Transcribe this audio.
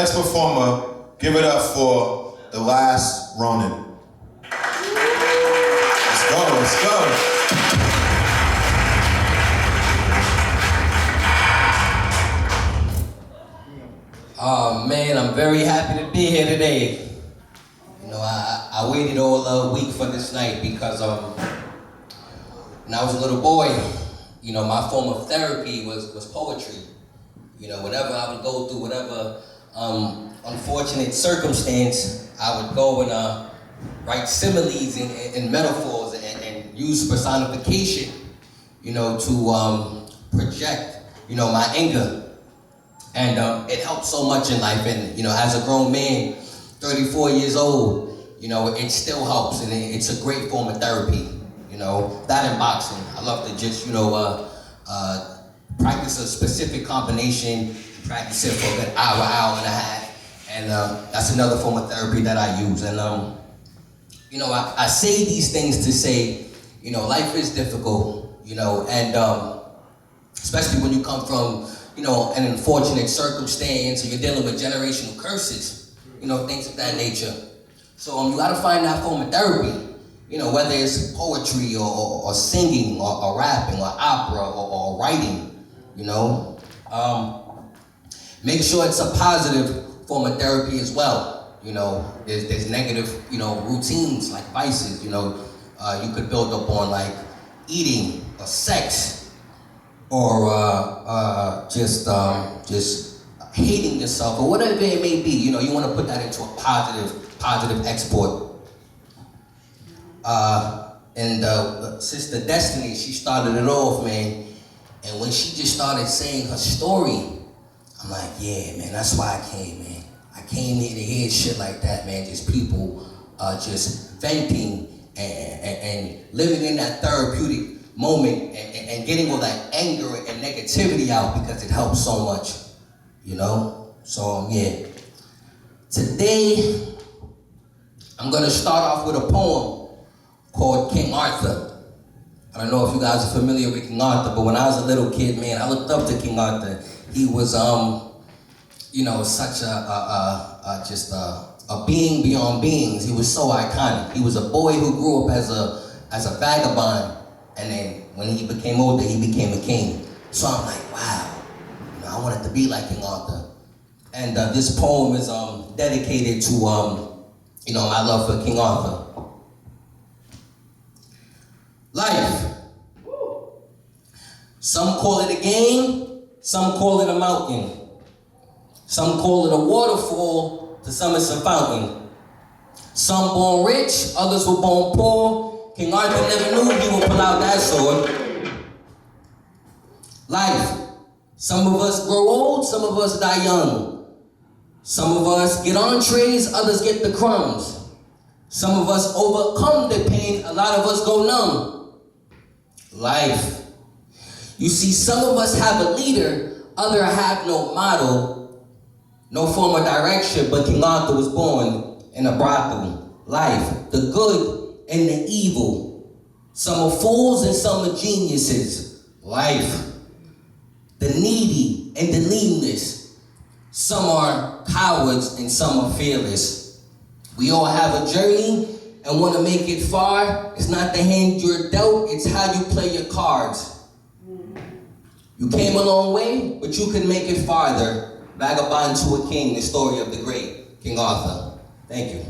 next performer, give it up for the last RONIN. Let's go, let's go. Oh man, I'm very happy to be here today. You know, I waited all week for this night because when I was a little boy, you know, my form of therapy was poetry. You know, whenever I would go through whatever unfortunate circumstance, I would go and write similes and metaphors and use personification, you know, to project, you know, my anger. And it helps so much in life. And, you know, as a grown man, 34 years old, you know, it still helps. And it's a great form of therapy, you know. That and boxing. I love to just, you know, practice a specific combination, practice it for a good hour, hour and a half. And that's another form of therapy that I use. And, you know, I say these things to say, you know, life is difficult, you know, and especially when you come from, you know, an unfortunate circumstance, or you're dealing with generational curses, you know, things of that nature. So you gotta find that form of therapy, you know, whether it's poetry or singing or rapping or opera or writing, you know. Make sure it's a positive form of therapy as well. You know, there's negative, you know, routines like vices, you know, you could build up on like eating or sex, or just hating yourself, or whatever it may be. You know, you want to put that into a positive export. And Sister Destiny, she started it off, man. And when she just started saying her story, I'm like, yeah, man, that's why I came, man. I came here to hear shit like that, man. Just people just venting and living in that therapeutic moment and getting all that anger and negativity out, because it helps so much, you know? So, yeah. Today, I'm gonna start off with a poem called King Arthur. I don't know if you guys are familiar with King Arthur, but when I was a little kid, man, I looked up to King Arthur. He was, you know, such a being beyond beings. He was so iconic. He was a boy who grew up as a vagabond, and then when he became older, he became a king. So I'm like, wow, you know, I wanted to be like King Arthur. And this poem is dedicated to, you know, my love for King Arthur. Life. Some call it a game, some call it a mountain. Some call it a waterfall, to some it's a fountain. Some born rich, others were born poor. King Arthur never knew he would pull out that sword. Life. Some of us grow old, some of us die young. Some of us get entrees, others get the crumbs. Some of us overcome the pain, a lot of us go numb. Life. You see, some of us have a leader, others have no model, no form of direction, but King Arthur was born in a brothel. Life. The good and the evil. Some are fools and some are geniuses. Life. The needy and the leanness. Some are cowards and some are fearless. We all have a journey and want to make it far. It's not the hand you're dealt, it's how you play your cards. You came a long way, but you can make it farther. Vagabond to a king, the story of the great King Arthur. Thank you.